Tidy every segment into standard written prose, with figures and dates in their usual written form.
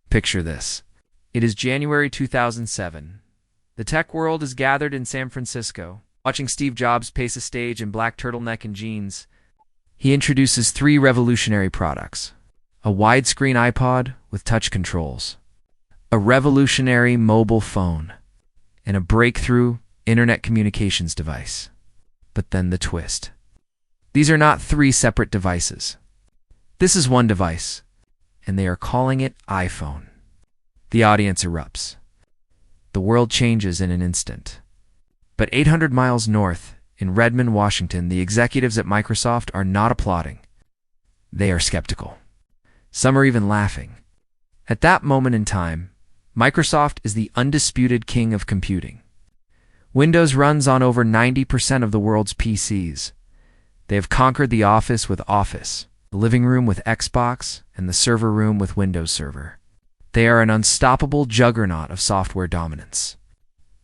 Picture this. It is January 2007. The tech world is gathered in San Francisco, watching Steve Jobs pace a stage in black turtleneck and jeans. He introduces three revolutionary products: a widescreen iPod with touch controls, a revolutionary mobile phone, and a breakthrough internet communications device. But then the twist. These are not three separate devices. This is one device, and they are calling it iPhone. The audience erupts. The world changes in an instant. But 800 miles north, in Redmond, Washington, the executives at Microsoft are not applauding. They are skeptical. Some are even laughing. At that moment in time, Microsoft is the undisputed king of computing. Windows runs on over 90% of the world's PCs. They have conquered the office with Office, the living room with Xbox, and the server room with Windows Server. They are an unstoppable juggernaut of software dominance.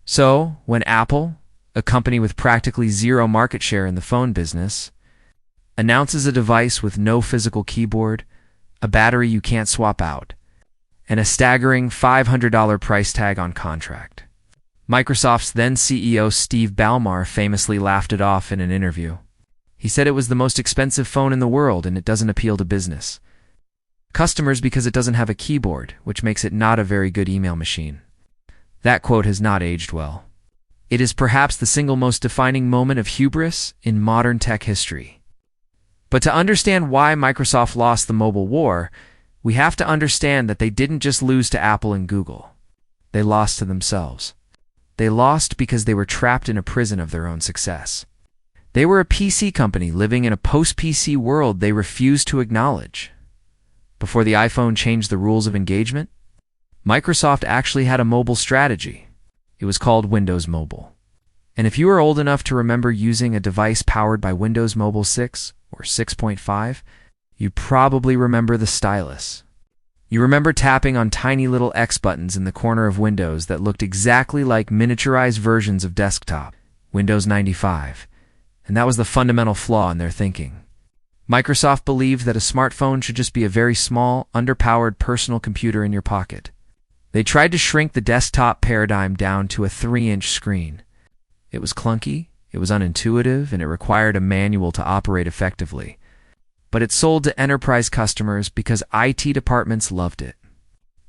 So, when Apple, a company with practically zero market share in the phone business, announces a device with no physical keyboard, a battery you can't swap out, and a staggering $500 price tag on contract, Microsoft's then CEO Steve Ballmer famously laughed it off in an interview. He said it was the most expensive phone in the world and it doesn't appeal to business customers because it doesn't have a keyboard, which makes it not a very good email machine. That quote has not aged well. It is perhaps the single most defining moment of hubris in modern tech history. But to understand why Microsoft lost the mobile war, we have to understand that they didn't just lose to Apple and Google. They lost to themselves. They lost because they were trapped in a prison of their own success. They were a PC company living in a post-PC world they refused to acknowledge. Before the iPhone changed the rules of engagement, Microsoft actually had a mobile strategy. It was called Windows Mobile. And if you are old enough to remember using a device powered by Windows Mobile 6 or 6.5, you probably remember the stylus. You remember tapping on tiny little X buttons in the corner of Windows that looked exactly like miniaturized versions of desktop, Windows 95. And that was the fundamental flaw in their thinking. Microsoft believed that a smartphone should just be a very small, underpowered personal computer in your pocket. They tried to shrink the desktop paradigm down to a 3-inch screen. It was clunky, it was unintuitive, and it required a manual to operate effectively. But it sold to enterprise customers because IT departments loved it.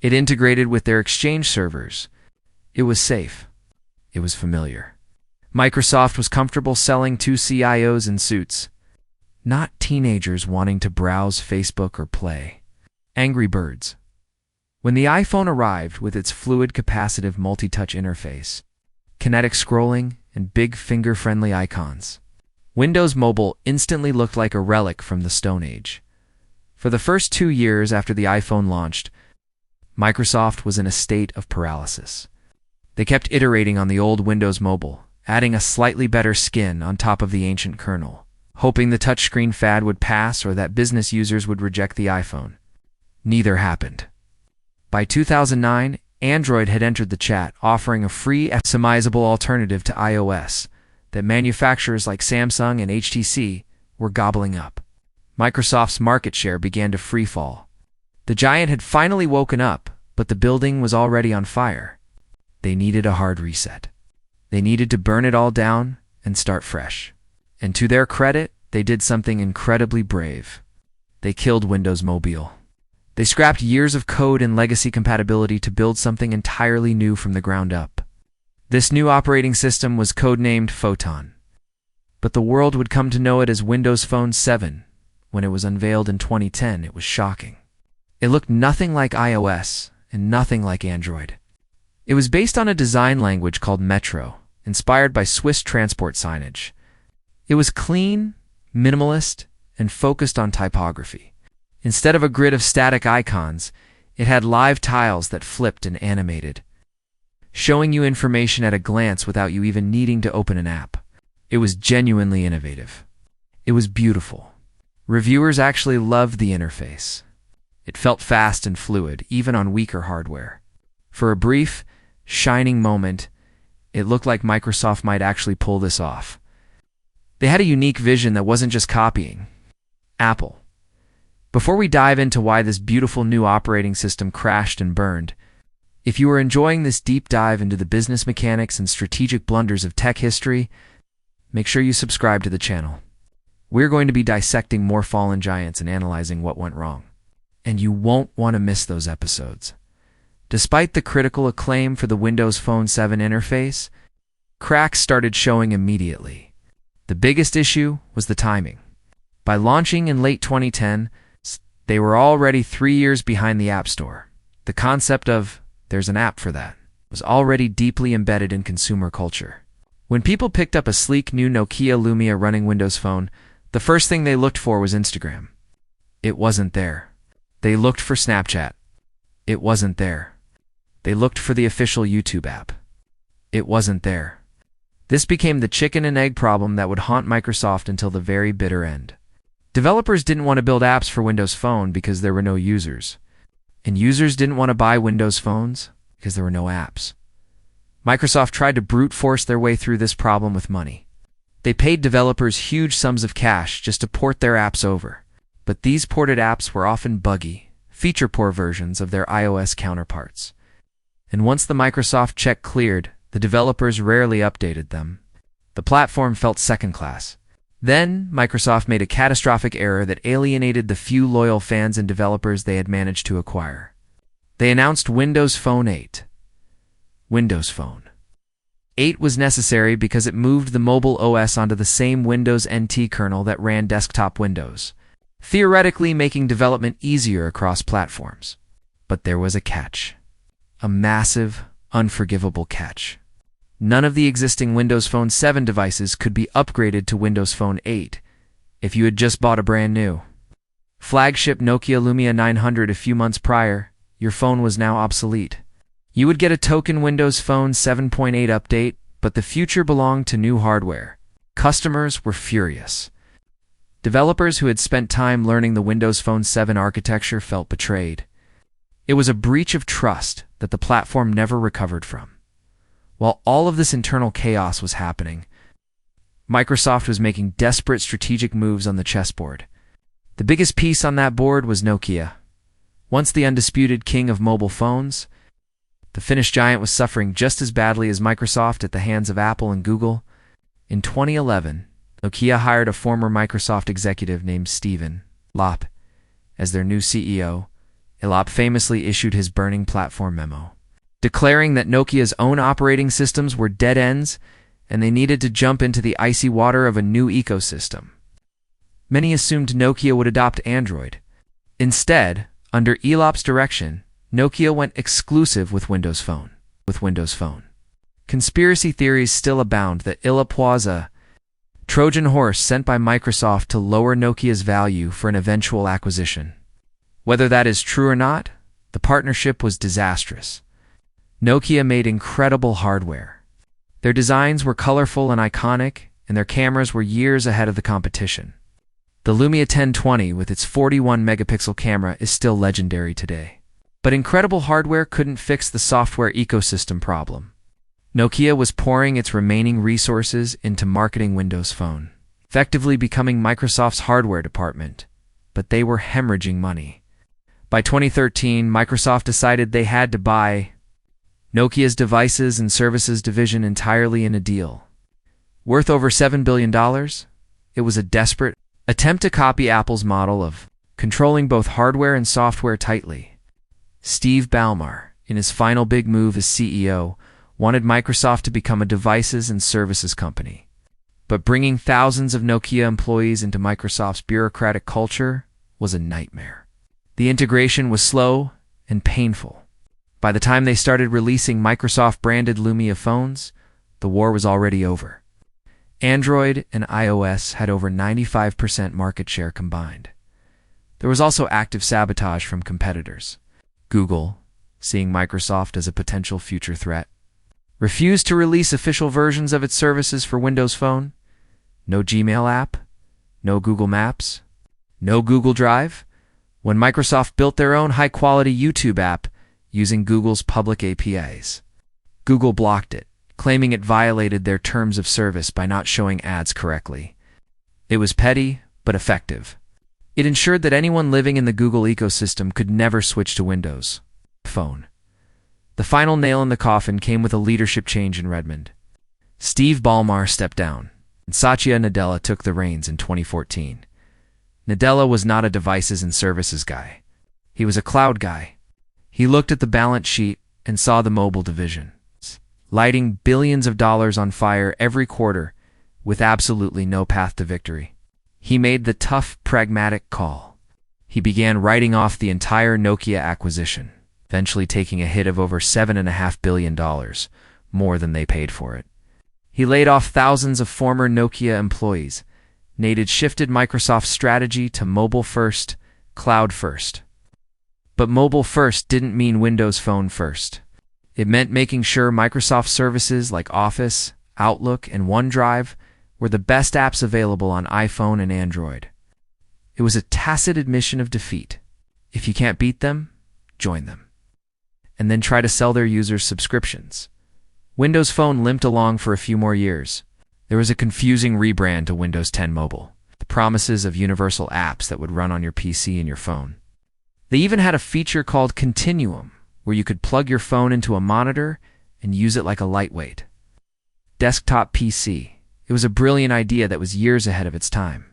It integrated with their Exchange servers. It was safe. It was familiar. Microsoft was comfortable selling to CIOs in suits, not teenagers wanting to browse Facebook or play Angry Birds. When the iPhone arrived with its fluid capacitive multi-touch interface, kinetic scrolling, and big finger-friendly icons, Windows Mobile instantly looked like a relic from the Stone Age. For the first 2 years after the iPhone launched, Microsoft was in a state of paralysis. They kept iterating on the old Windows Mobile, adding a slightly better skin on top of the ancient kernel, hoping the touchscreen fad would pass or that business users would reject the iPhone. Neither happened. By 2009, Android had entered the chat, offering a free, customizable alternative to iOS that manufacturers like Samsung and HTC were gobbling up. Microsoft's market share began to freefall. The giant had finally woken up, but the building was already on fire. They needed a hard reset. They needed to burn it all down and start fresh. And to their credit, they did something incredibly brave. They killed Windows Mobile. They scrapped years of code and legacy compatibility to build something entirely new from the ground up. This new operating system was codenamed Photon. But the world would come to know it as Windows Phone 7. When it was unveiled in 2010, it was shocking. It looked nothing like iOS and nothing like Android. It was based on a design language called Metro, inspired by Swiss transport signage. It was clean, minimalist, and focused on typography. Instead of a grid of static icons, it had live tiles that flipped and animated, showing you information at a glance without you even needing to open an app. It was genuinely innovative. It was beautiful. Reviewers actually loved the interface. It felt fast and fluid, even on weaker hardware. For a brief, shining moment, it looked like Microsoft might actually pull this off. They had a unique vision that wasn't just copying Apple, Before we dive into why this beautiful new operating system crashed and burned, if you are enjoying this deep dive into the business mechanics and strategic blunders of tech history, make sure you subscribe to the channel. We're going to be dissecting more fallen giants and analyzing what went wrong. And you won't want to miss those episodes. Despite the critical acclaim for the Windows Phone 7 interface, cracks started showing immediately. The biggest issue was the timing. By launching in late 2010, they were already 3 years behind the App Store. The concept of "there's an app for that" was already deeply embedded in consumer culture. When people picked up a sleek new Nokia Lumia running Windows Phone, the first thing they looked for was Instagram. It wasn't there. They looked for Snapchat. It wasn't there. They looked for the official YouTube app. It wasn't there. This became the chicken and egg problem that would haunt Microsoft until the very bitter end. Developers didn't want to build apps for Windows Phone because there were no users. And users didn't want to buy Windows phones because there were no apps. Microsoft tried to brute force their way through this problem with money. They paid developers huge sums of cash just to port their apps over. But these ported apps were often buggy, feature-poor versions of their iOS counterparts. And once the Microsoft check cleared, the developers rarely updated them. The platform felt second-class. Then, Microsoft made a catastrophic error that alienated the few loyal fans and developers they had managed to acquire. They announced Windows Phone 8. Windows Phone 8 was necessary because it moved the mobile OS onto the same Windows NT kernel that ran desktop Windows, theoretically making development easier across platforms. But there was a catch. A massive, unforgivable catch. None of the existing Windows Phone 7 devices could be upgraded to Windows Phone 8 if you had just bought a brand new flagship Nokia Lumia 900 a few months prior. Your phone was now obsolete. You would get a token Windows Phone 7.8 update, but the future belonged to new hardware. Customers were furious. Developers who had spent time learning the Windows Phone 7 architecture felt betrayed. It was a breach of trust that the platform never recovered from. While all of this internal chaos was happening, Microsoft was making desperate strategic moves on the chessboard. The biggest piece on that board was Nokia. Once the undisputed king of mobile phones, the Finnish giant was suffering just as badly as Microsoft at the hands of Apple and Google. In 2011, Nokia hired a former Microsoft executive named Steve Ballmer as their new CEO. Ballmer famously issued his burning platform memo, declaring that Nokia's own operating systems were dead ends and they needed to jump into the icy water of a new ecosystem. Many assumed Nokia would adopt Android. Instead, under Ballmer's direction, Nokia went exclusive with Windows Phone. Conspiracy theories still abound that Ballmer was a Trojan horse sent by Microsoft to lower Nokia's value for an eventual acquisition. Whether that is true or not, the partnership was disastrous. Nokia made incredible hardware. Their designs were colorful and iconic, and their cameras were years ahead of the competition. The Lumia 1020 with its 41-megapixel camera is still legendary today. But incredible hardware couldn't fix the software ecosystem problem. Nokia was pouring its remaining resources into marketing Windows Phone, effectively becoming Microsoft's hardware department, but they were hemorrhaging money. By 2013, Microsoft decided they had to buy Nokia's devices and services division entirely in a deal. Worth over $7 billion, it was a desperate attempt to copy Apple's model of controlling both hardware and software tightly. Steve Ballmer, in his final big move as CEO, wanted Microsoft to become a devices and services company. But bringing thousands of Nokia employees into Microsoft's bureaucratic culture was a nightmare. The integration was slow and painful. By the time they started releasing Microsoft-branded Lumia phones, the war was already over. Android and iOS had over 95% market share combined. There was also active sabotage from competitors. Google, seeing Microsoft as a potential future threat, refused to release official versions of its services for Windows Phone. No Gmail app, no Google Maps, no Google Drive. When Microsoft built their own high-quality YouTube app using Google's public APIs, Google blocked it, claiming it violated their terms of service by not showing ads correctly. It was petty, but effective. It ensured that anyone living in the Google ecosystem could never switch to Windows Phone. The final nail in the coffin came with a leadership change in Redmond. Steve Ballmer stepped down, and Satya Nadella took the reins in 2014. Nadella was not a devices and services guy. He was a cloud guy. He looked at the balance sheet and saw the mobile division, lighting billions of dollars on fire every quarter with absolutely no path to victory. He made the tough, pragmatic call. He began writing off the entire Nokia acquisition, eventually taking a hit of over $7.5 billion, more than they paid for it. He laid off thousands of former Nokia employees. Nadella shifted Microsoft's strategy to mobile first, cloud first. But mobile first didn't mean Windows Phone first. It meant making sure Microsoft services like Office, Outlook, and OneDrive were the best apps available on iPhone and Android. It was a tacit admission of defeat. If you can't beat them, join them. And then try to sell their users subscriptions. Windows Phone limped along for a few more years. There was a confusing rebrand to Windows 10 Mobile, the promises of universal apps that would run on your PC and your phone. They even had a feature called Continuum, where you could plug your phone into a monitor and use it like a lightweight desktop PC. It was a brilliant idea that was years ahead of its time.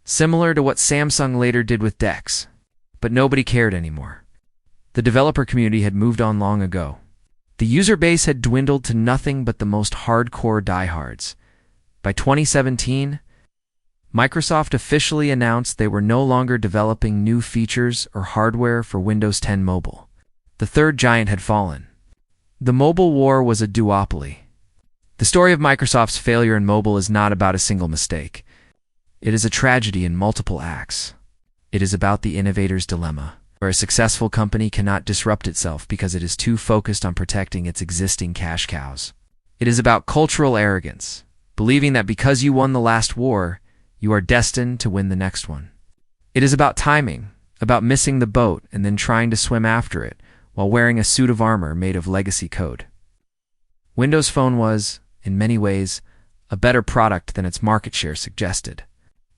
Similar to what Samsung later did with DeX, but nobody cared anymore. The developer community had moved on long ago. The user base had dwindled to nothing but the most hardcore diehards. By 2017, Microsoft officially announced they were no longer developing new features or hardware for Windows 10 Mobile. The third giant had fallen. The mobile war was a duopoly. The story of Microsoft's failure in mobile is not about a single mistake. It is a tragedy in multiple acts. It is about the innovator's dilemma, where a successful company cannot disrupt itself because it is too focused on protecting its existing cash cows. It is about cultural arrogance, believing that because you won the last war, you are destined to win the next one. It is about timing, about missing the boat and then trying to swim after it while wearing a suit of armor made of legacy code. Windows Phone was, in many ways, a better product than its market share suggested.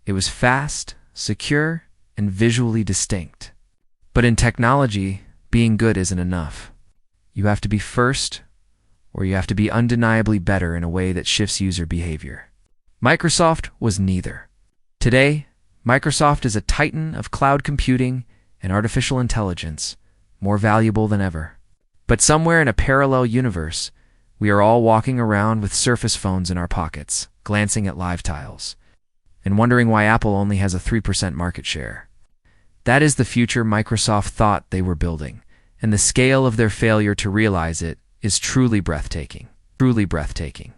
It was fast, secure, and visually distinct. But in technology, being good isn't enough. You have to be first, or you have to be undeniably better in a way that shifts user behavior. Microsoft was neither. Today, Microsoft is a titan of cloud computing and artificial intelligence, more valuable than ever. But somewhere in a parallel universe, we are all walking around with Surface phones in our pockets, glancing at live tiles, and wondering why Apple only has a 3% market share. That is the future Microsoft thought they were building, and the scale of their failure to realize it is truly breathtaking. Truly breathtaking.